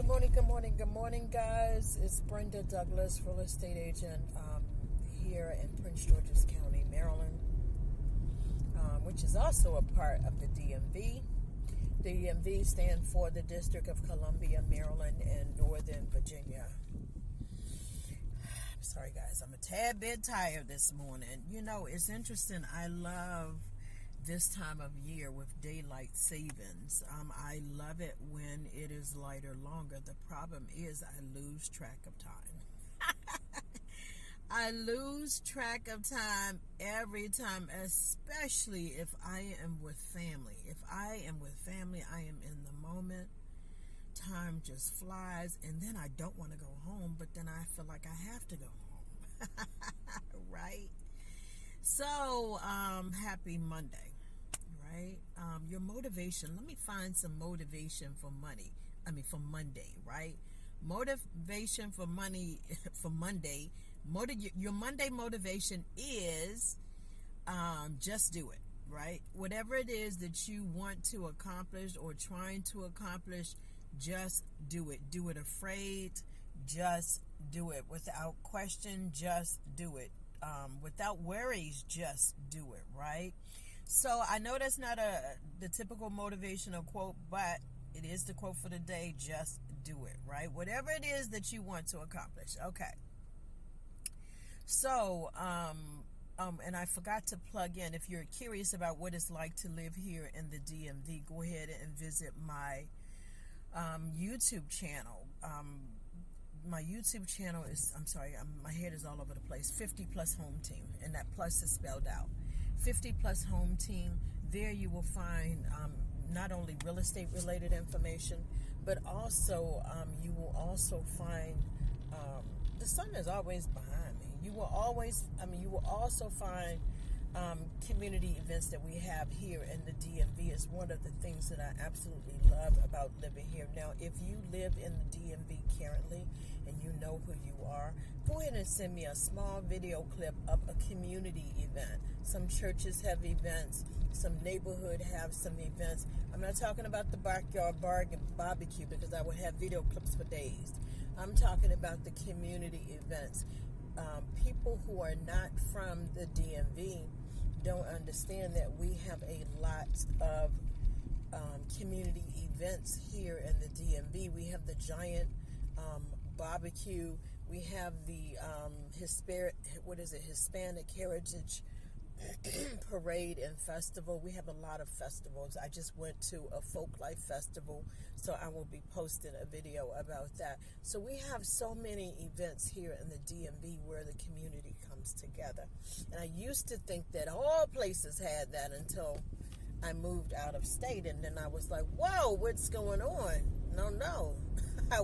Good morning, guys. It's Brenda Douglas, real estate agent here in Prince George's County, Maryland, which is also a part of the DMV. The DMV stands for the District of Columbia, Maryland, and Northern Virginia. I'm sorry, guys. I'm a tad bit tired this morning. You know, it's interesting. I love this time of year with daylight savings. I love it when it is lighter longer. The problem is I lose track of time. I lose track of time every time, especially if I am with family. If I am with family, I am in the moment. Time just flies, and then I don't want to go home, but then I feel like I have to go home. Right? So, happy Monday, right? Your motivation. Let me find some motivation for for Monday, right? Motivation for money for Monday. Your Monday motivation is just do it, right? Whatever it is that you want to accomplish or trying to accomplish, just do it. Do it afraid, just do it. Without question, just do it. Without worries, just do it, right? So I know that's not the typical motivational quote, but it is the quote for the day. Just do it, right? Whatever it is that you want to accomplish. Okay. So, and I forgot to plug in. If you're curious about what it's like to live here in the DMV, go ahead and visit my YouTube channel. My YouTube channel is, my head is all over the place, 50 Plus Home Team, and that plus is spelled out. 50 Plus Home Team. There you will find not only real estate related information, but also you will also find, the sun is always behind me. You will also find community events that we have here in the DMV. Is one of the things that I absolutely love about living here. Now, if you live in the DMV currently and you know who you are, go ahead and send me a small video clip of a community event. Some churches have events, some neighborhood have some events. I'm not talking about the backyard barbecue because I would have video clips for days. I'm talking about the community events. People who are not from the DMV don't understand that we have a lot of community events here in the DMV. We have the giant barbecue. We have the Hispanic Heritage Parade and Festival. We have a lot of festivals. I just went to a folk life festival, so I will be posting a video about that. So we have so many events here in the DMV where the community comes together. And I used to think that all places had that until I moved out of state, and then I was like, whoa, what's going on? No.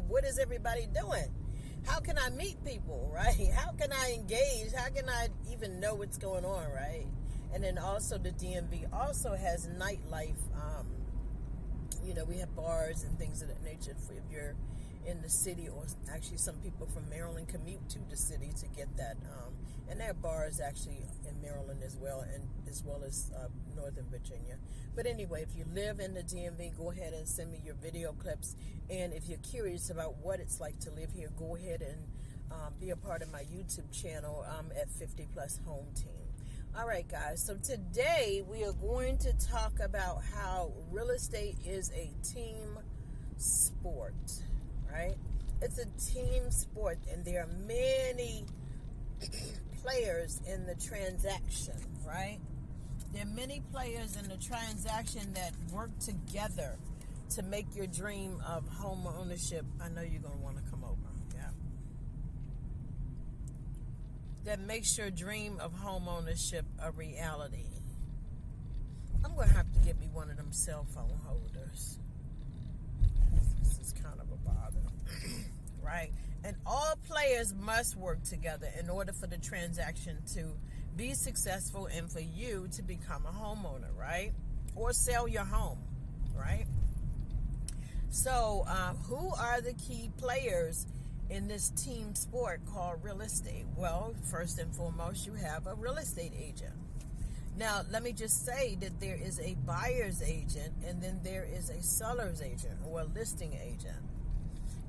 What is everybody doing? How can I meet people, right? How can I engage? How can I even know what's going on, right? And then also the DMV also has nightlife. We have bars and things of that nature if you're in the city, or actually some people from Maryland commute to the city to get that. And there are bars actually in Maryland as well as Northern Virginia. But anyway, if you live in the DMV, go ahead and send me your video clips. And if you're curious about what it's like to live here, go ahead and be a part of my YouTube channel at 50 Plus Home Team. All right, guys. So today we are going to talk about how real estate is a team sport, right? It's a team sport, and there are many players in the transaction, right? There are many players in the transaction that work together to make your dream of home ownership. I know you're going to want to come over, yeah. That makes your dream of home ownership a reality. I'm going to have to get me one of them cell phone holders. This is kind of a bother, right? And all players must work together in order for the transaction to be successful and for you to become a homeowner, right? Or sell your home, right? So, who are the key players in this team sport called real estate? Well, first and foremost, you have a real estate agent. Now, let me just say that there is a buyer's agent and then there is a seller's agent or a listing agent.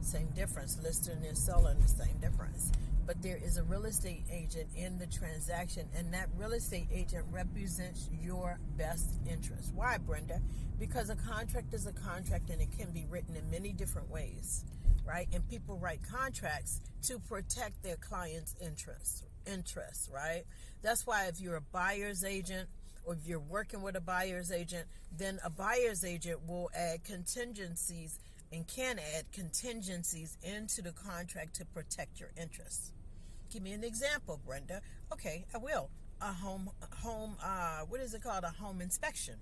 same difference. Listing and selling, the same difference. But there is a real estate agent in the transaction, and that real estate agent represents your best interest. Why, Brenda? Because a contract is a contract, and it can be written in many different ways, right? And people write contracts to protect their client's interests, right? That's why if you're a buyer's agent, or if you're working with a buyer's agent, then a buyer's agent will add contingencies and can add contingencies into the contract to protect your interests. Give me an example, Brenda. Okay, I will. A home, what is it called? A home inspection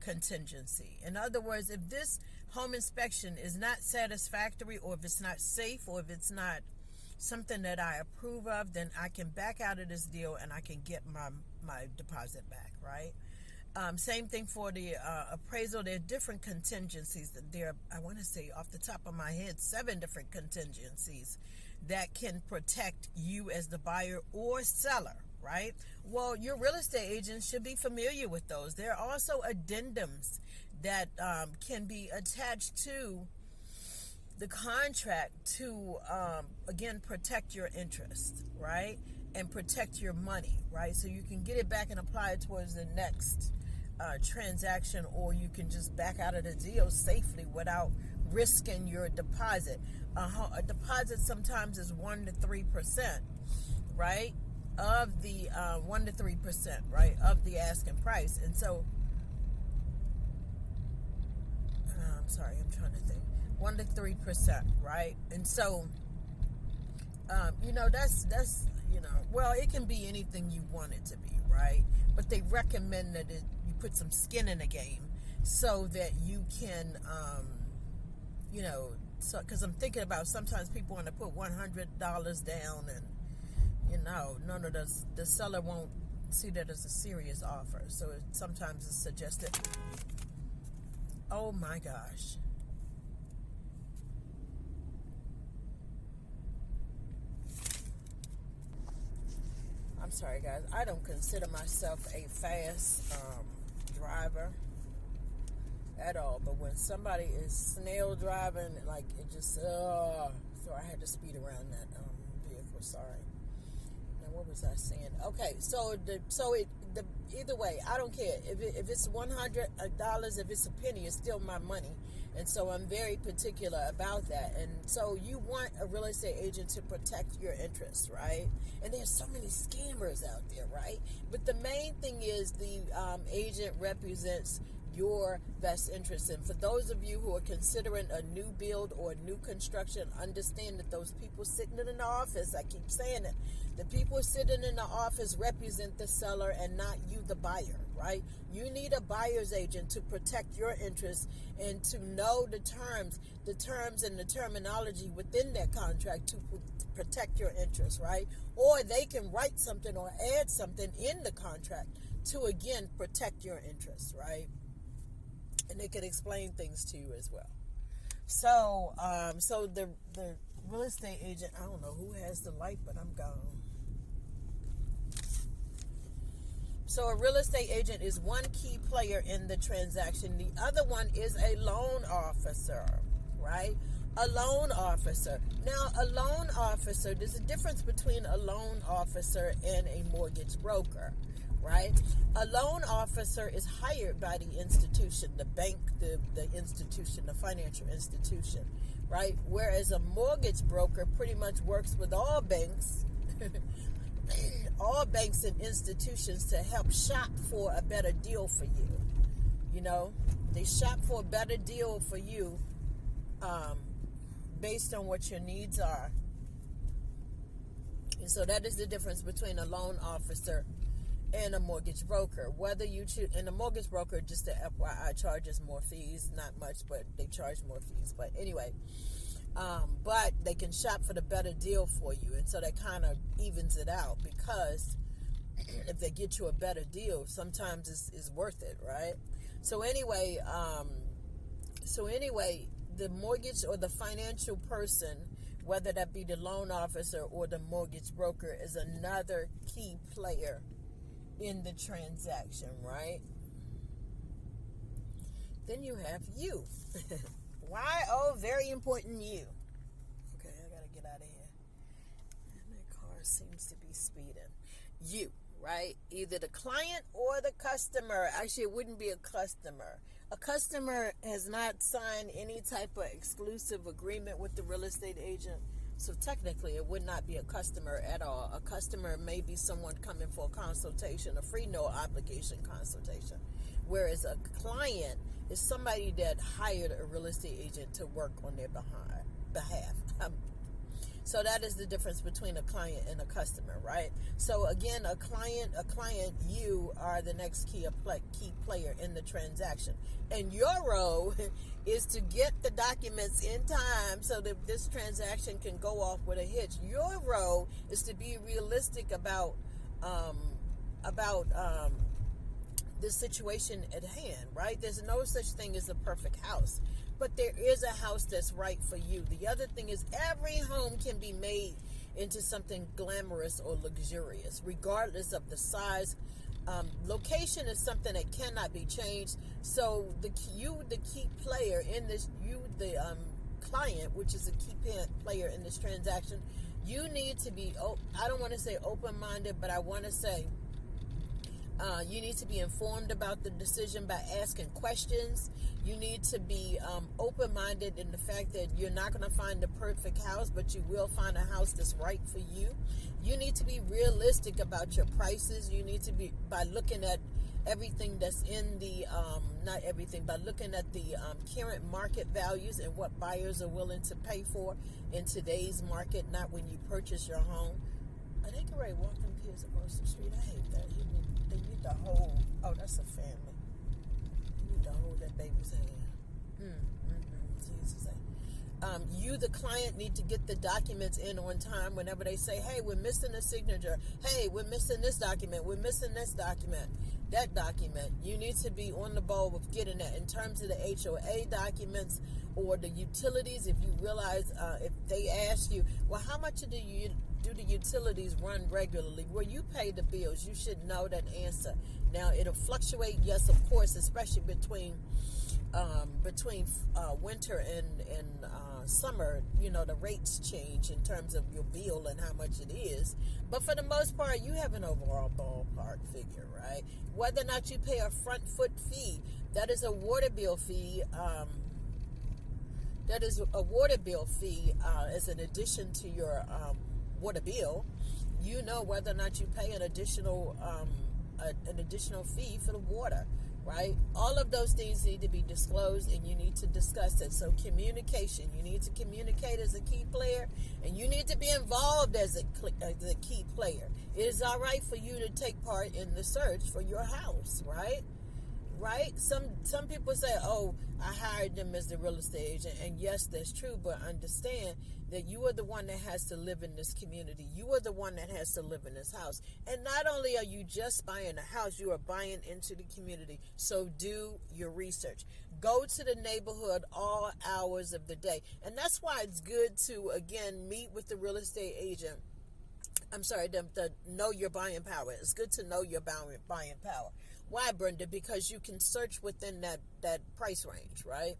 contingency. In other words, if this home inspection is not satisfactory, or if it's not safe, or if it's not something that I approve of, then I can back out of this deal and I can get my deposit back, right? Same thing for the appraisal. There are different contingencies. I want to say off the top of my head, 7 different contingencies that can protect you as the buyer or seller, right? Well, your real estate agent should be familiar with those. There are also addendums that can be attached to the contract to, again, protect your interest, right? And protect your money, right? So you can get it back and apply it towards the next transaction, or you can just back out of the deal safely without risking your deposit. A deposit sometimes is 1 to 3%, right? Of the 1 to 3%, right? Of the asking price. And so, I'm sorry, I'm trying to think. 1 to 3%, right? And so, that's well, it can be anything you want it to be, right? But they recommend that you put some skin in the game so that you can, because I'm thinking about sometimes people want to put $100 down, and none of the seller won't see that as a serious offer. So sometimes it's suggested. Oh my gosh. I'm sorry, guys. I don't consider myself a fast driver at all. But when somebody is snail driving, like, it just, so I had to speed around that vehicle. Sorry. Now, what was I saying? Okay, either way, I don't care. If it's $100, if it's a penny, it's still my money. And so I'm very particular about that. And so you want a real estate agent to protect your interests, right? And there's so many scammers out there, right? But the main thing is the agent represents your best interest. And for those of you who are considering a new build or a new construction, understand that those people sitting in the office, I keep saying it, the people sitting in the office represent the seller and not you, the buyer, right? You need a buyer's agent to protect your interests and to know the terms and the terminology within that contract to protect your interests, right? Or they can write something or add something in the contract to, again, protect your interests, right? And they can explain things to you as well. So, the real estate agent, I don't know who has the light, but I'm gone. So a real estate agent is one key player in the transaction. The other one is a loan officer, right? A loan officer. Now, a loan officer, there's a difference between a loan officer and a mortgage broker, right? A loan officer is hired by the institution, the bank, the institution, the financial institution, right? Whereas a mortgage broker pretty much works with all banks, all banks and institutions to help shop for a better deal for you. You know, they shop for a better deal for you based on what your needs are. And so that is the difference between a loan officer and a mortgage broker. Whether you choose, and a mortgage broker, just to FYI, charges more fees, not much, but they charge more fees. But anyway, but they can shop for the better deal for you, and so that kind of evens it out, because if they get you a better deal, sometimes it's worth it, right? So anyway, the mortgage or the financial person, whether that be the loan officer or the mortgage broker, is another key player in the transaction, right? Then you have you. Why? Oh, very important, you. get out of here. And that car seems to be speeding. You, right? Either the client or the customer. Actually, it wouldn't be a customer. A customer has not signed any type of exclusive agreement with the real estate agent. So technically, it would not be a customer at all. A customer may be someone coming for a consultation, a free no obligation consultation. Whereas a client is somebody that hired a real estate agent to work on their behalf. So that is the difference between a client and a customer, right? So again, a client, you are the next key player in the transaction. And your role is to get the documents in time so that this transaction can go off with a hitch. Your role is to be realistic about the situation at hand, right? There's no such thing as a perfect house, but there is a house that's right for you. The other thing is every home can be made into something glamorous or luxurious, regardless of the size. Location is something that cannot be changed. So the key player in this, the client, which is a key player in this transaction, you need to be, I don't want to say open-minded, but I want to say you need to be informed about the decision by asking questions. You need to be open-minded in the fact that you're not going to find the perfect house, but you will find a house that's right for you. You need to be realistic about your prices. You need to be, by looking at everything that's in the, not everything, but looking at the current market values and what buyers are willing to pay for in today's market, not when you purchase your home. Are they getting ready to walk them kids across the street? I hate that. They need to hold. Oh, that's a family. You need to hold that baby's hand. Jesus. You, the client, need to get the documents in on time. Whenever they say, hey, we're missing a signature. Hey, we're missing this document. We're missing this document. That document. You need to be on the ball with getting that. In terms of the HOA documents or the utilities, if you realize, if they ask you, well, how much do the utilities run regularly? Well, you pay the bills. You should know that answer. Now, it'll fluctuate, yes, of course, especially between winter and summer. You know, the rates change in terms of your bill and how much it is. But for the most part, you have an overall ballpark figure, right? Whether or not you pay a front foot fee, that is a water bill fee. That is a water bill fee as an addition to your water bill. You know whether or not you pay an additional fee for the water, right? All of those things need to be disclosed, and you need to discuss it. So communication, you need to communicate as a key player, and you need to be involved as a key player. It is all right for you to take part in the search for your house, right? Some people say, oh, I hired them as the real estate agent, and yes, that's true, but understand that you are the one that has to live in this community. You are the one that has to live in this house. And not only are you just buying a house, you are buying into the community. So do your research. Go to the neighborhood all hours of the day. And that's why it's good to, again, meet with the real estate agent. I'm sorry, to know your buying power. It's good to know your buying power. Why, Brenda? Because you can search within that price range, right?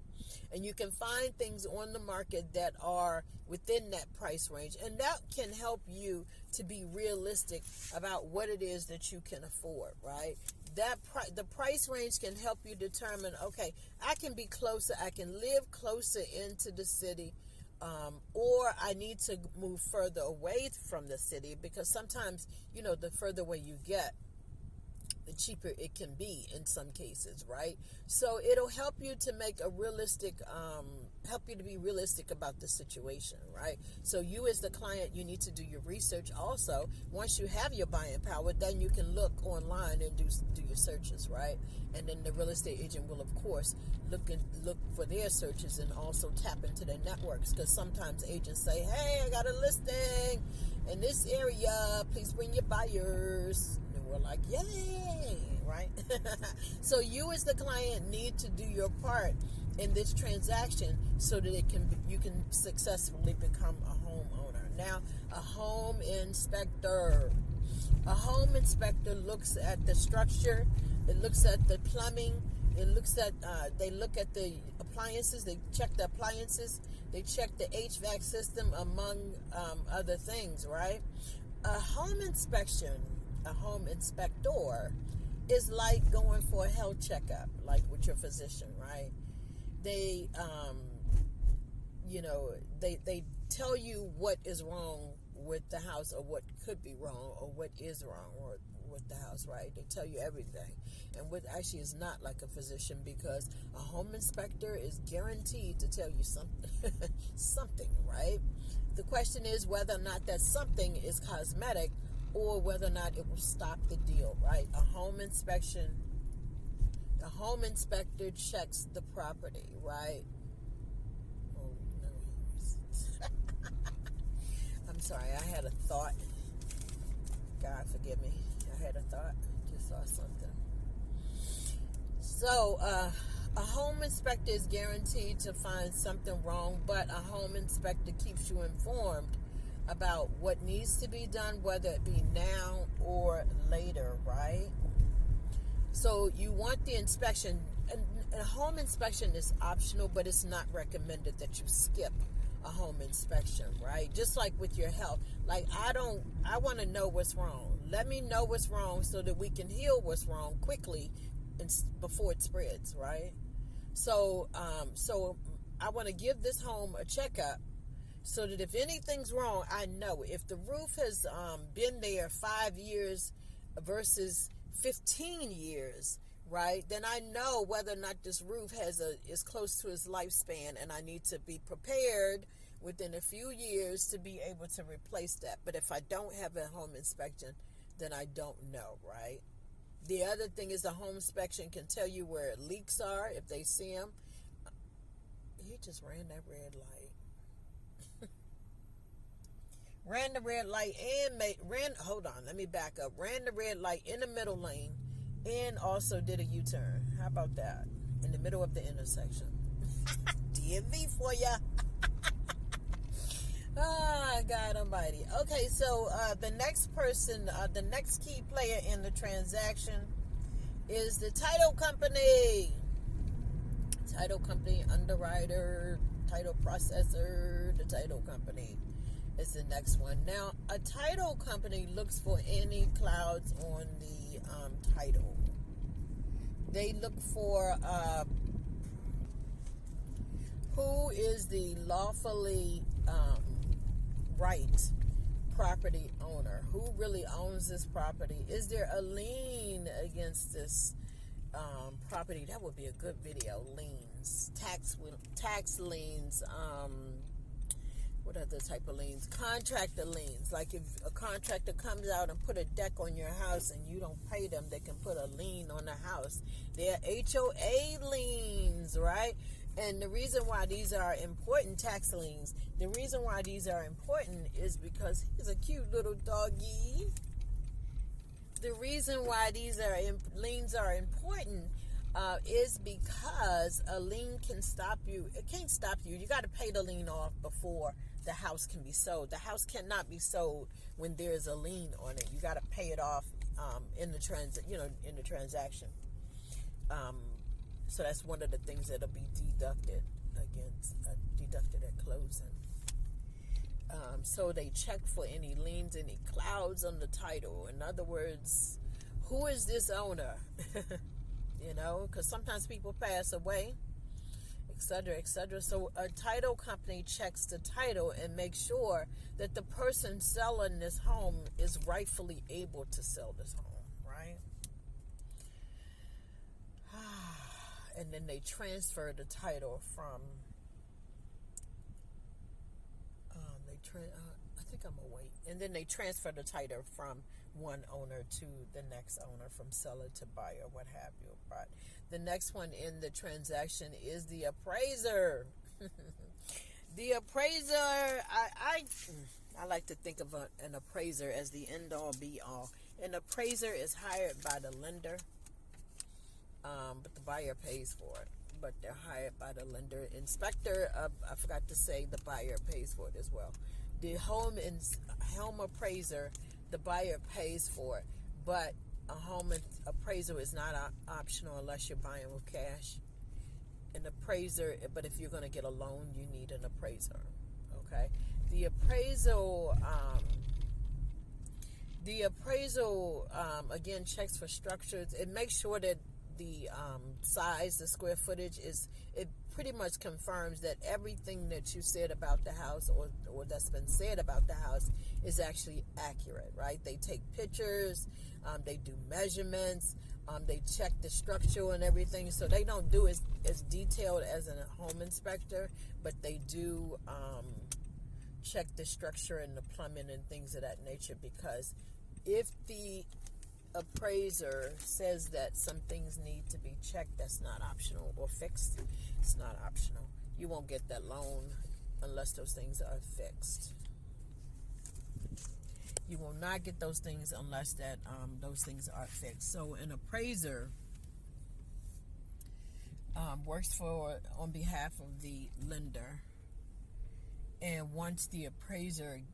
And you can find things on the market that are within that price range. And that can help you to be realistic about what it is that you can afford, right? The price range can help you determine, okay, I can be closer, I can live closer into the city, or I need to move further away from the city, because sometimes, the further away you get, the cheaper it can be in some cases, right? So it'll help you to make a realistic, help you to be realistic about the situation, right? So you as the client, you need to do your research also. Once you have your buying power, then you can look online and do your searches, right? And then the real estate agent will, of course, look for their searches and also tap into their networks, because sometimes agents say, hey, I got a listing in this area, please bring your buyers. We're like, yay, right? So you as the client need to do your part in this transaction so that you can successfully become a homeowner. Now, a home inspector looks at the structure, it looks at the plumbing, it looks at they look at the appliances, they check the appliances, They check the HVAC system, among other things, right? A home inspection, a home inspector, is like going for a health checkup, like with your physician, right? They, they tell you what is wrong with the house, or what could be wrong, or what is wrong with the house, right? They tell you everything. And what actually is not like a physician, because a home inspector is guaranteed to tell you something, something, right? The question is whether or not that something is cosmetic, or whether or not it will stop the deal, right? A home inspection, the home inspector checks the property, right? Oh, no. I'm sorry, I had a thought. God forgive me. I had a thought. Just saw something. So, a home inspector is guaranteed to find something wrong, but a home inspector keeps you informed about what needs to be done, whether it be now or later, right? So you want the inspection. A home inspection is optional, but it's not recommended that you skip a home inspection, right? Just like with your health. Like, I want to know what's wrong. Let me know what's wrong so that we can heal what's wrong quickly and before it spreads, right? So I want to give this home a checkup so that if anything's wrong, I know. If the roof has been there 5 years versus 15 years, right, then I know whether or not this roof is close to its lifespan, and I need to be prepared within a few years to be able to replace that. But if I don't have a home inspection, then I don't know, right? The other thing is the home inspection can tell you where leaks are if they see them. He just ran that red light. Ran the red light and hold on, let me back up. Ran the red light in the middle lane and also did a U-turn. How about that? In the middle of the intersection. DMV for ya. Ah, God almighty. Okay, so the next person, the next key player in the transaction is the title company. Title company, underwriter, title processor, the title company is the next one. Now, a title company looks for any clouds on the title. They look for who is the lawfully right property owner. Who really owns this property? Is there a lien against this property? That would be a good video. Liens, tax liens, what other type of liens? Contractor liens. Like if a contractor comes out and put a deck on your house and you don't pay them, they can put a lien on the house. They're HOA liens, right? And the reason why these are important, tax liens, the reason why these are important is because he's a cute little doggy. The reason why these liens are important is because a lien can stop you. It can't stop you. You got to pay the lien off before the house can be sold. The house cannot be sold when there's a lien on it. You got to pay it off in the transaction. So that's one of the things that'll be deducted at closing. So they check for any liens, any clouds on the title. In other words, who is this owner? Because sometimes people pass away, etc., etc. So a title company checks the title and makes sure that the person selling this home is rightfully able to sell this home, right? And then they transfer the title from I think I'm gonna wait. And then they transfer the title from one owner to the next owner, from seller to buyer, what have you. But the next one in the transaction is the appraiser. The appraiser, I like to think of an appraiser as the end all be all. An appraiser is hired by the lender, but the buyer pays for it. But they're hired by the lender. Inspector, I forgot to say, the buyer pays for it as well. The home appraiser, the buyer pays for it, but a home appraisal is not optional unless you're buying with cash. an appraiser, but if you're going to get a loan, you need an appraiser. Okay, the appraisal again checks for structures. It makes sure that the size, the square footage it pretty much confirms that everything that you said about the house or that's been said about the house is actually accurate, right? They take pictures, they do measurements, they check the structure and everything. So they don't do as detailed as a home inspector, but they do check the structure and the plumbing and things of that nature, because if the appraiser says that some things need to be checked, that's not optional, or fixed, it's not optional. You won't get that loan unless those things are fixed. You will not get those things unless that those things are fixed. So an appraiser works on behalf of the lender, and once the appraiser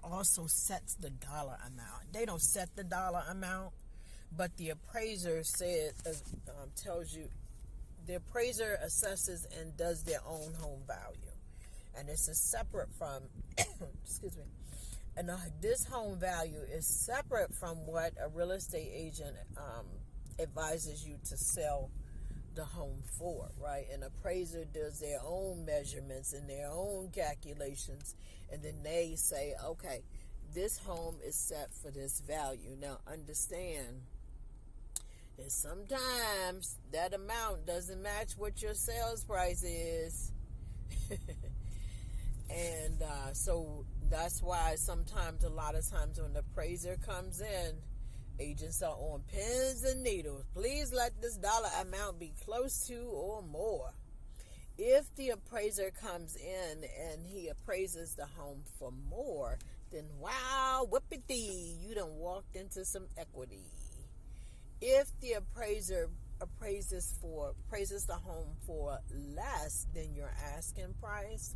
also sets the dollar amount. They don't set the dollar amount, but the appraiser tells you. The appraiser assesses and does their own home value, and this is separate from excuse me. And this home value is separate from what a real estate agent advises you to sell the home for, right? An appraiser does their own measurements and their own calculations, and then they say, okay, this home is set for this value. Now understand that sometimes that amount doesn't match what your sales price is. And so that's why sometimes, a lot of times when the appraiser comes in, agents are on pins and needles. Please let this dollar amount be close to or more. If the appraiser comes in and he appraises the home for more, then wow, whoopity, you done walked into some equity. If the appraiser appraises the home for less than your asking price,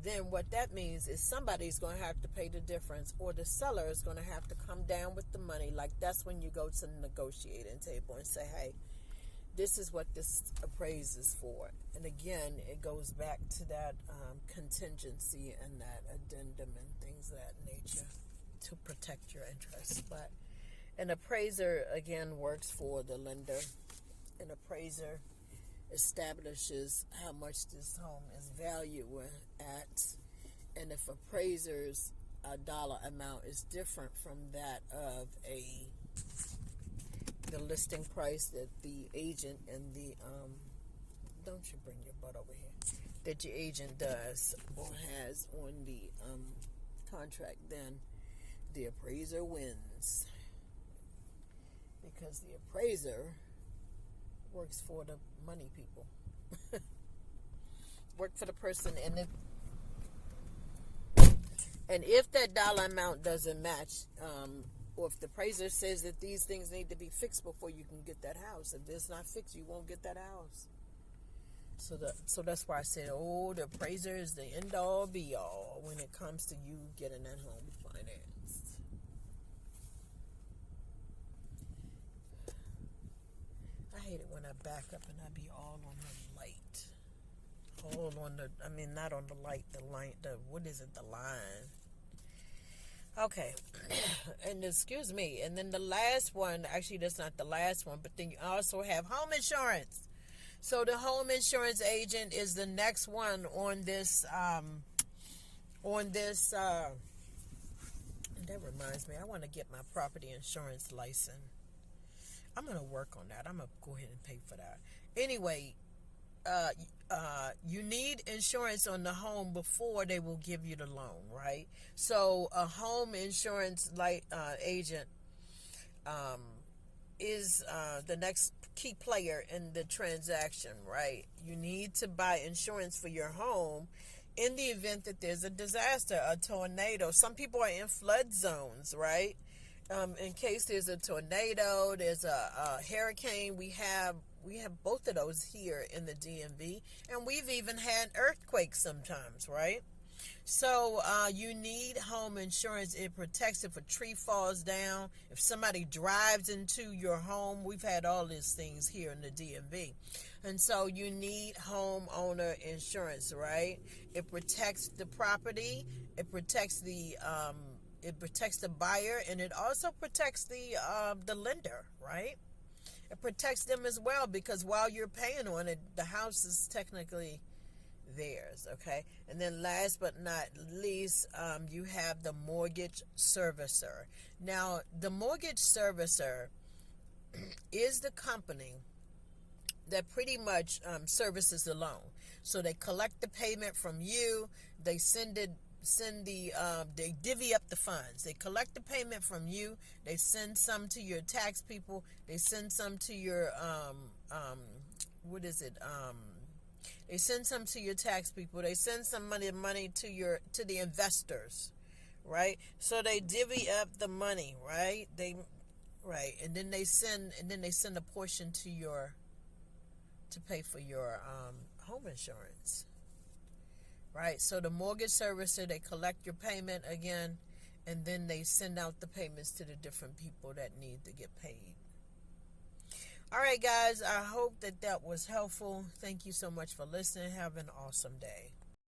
then what that means is somebody's going to have to pay the difference, or the seller is going to have to come down with the money. Like, that's when you go to the negotiating table and say, hey, this is what this appraises for. And again, it goes back to that contingency and that addendum and things of that nature to protect your interests. But an appraiser, again, works for the lender. An appraiser establishes how much this home is valued at, and if appraiser's dollar amount is different from that of the listing price that the agent and the don't you bring your butt over here, that your agent does or has on the contract, then the appraiser wins, because the appraiser works for the money people. Work for the person, and if that dollar amount doesn't match, or if the appraiser says that these things need to be fixed before you can get that house, if it's not fixed, you won't get that house. So that's why I said, the appraiser is the end all be all when it comes to you getting that home financed. I hate it when I back up and I be all on the light. Not on the light, what is it, the line. Okay. And excuse me. And then the last one, actually that's not the last one, but then you also have home insurance. So the home insurance agent is the next one on this, and that reminds me, I want to get my property insurance license. I'm going to work on that. I'm going to go ahead and pay for that. Anyway, you need insurance on the home before they will give you the loan, right? So a home insurance agent is the next key player in the transaction, right? You need to buy insurance for your home in the event that there's a disaster, a tornado. Some people are in flood zones, right? In case there's a tornado, there's a hurricane. We have both of those here in the DMV, and we've even had earthquakes sometimes, right? So you need home insurance. It protects if a tree falls down, if somebody drives into your home. We've had all these things here in the DMV. And so you need homeowner insurance, right? It protects the property. It protects the buyer, and it also protects the lender, right? It protects them as well, because while you're paying on it, the house is technically theirs, okay? And then last but not least, you have the mortgage servicer. Now, the mortgage servicer is the company that pretty much services the loan. So they collect the payment from you, they they divvy up the funds. They collect the payment from you, they send some to your tax people, they send some to your they send some to your tax people. They send some money to the investors, right? So they divvy up the money, right? And then they send a portion to pay for your home insurance, right? So the mortgage servicer, they collect your payment again, and then they send out the payments to the different people that need to get paid. All right, guys, I hope that was helpful. Thank you so much for listening. Have an awesome day.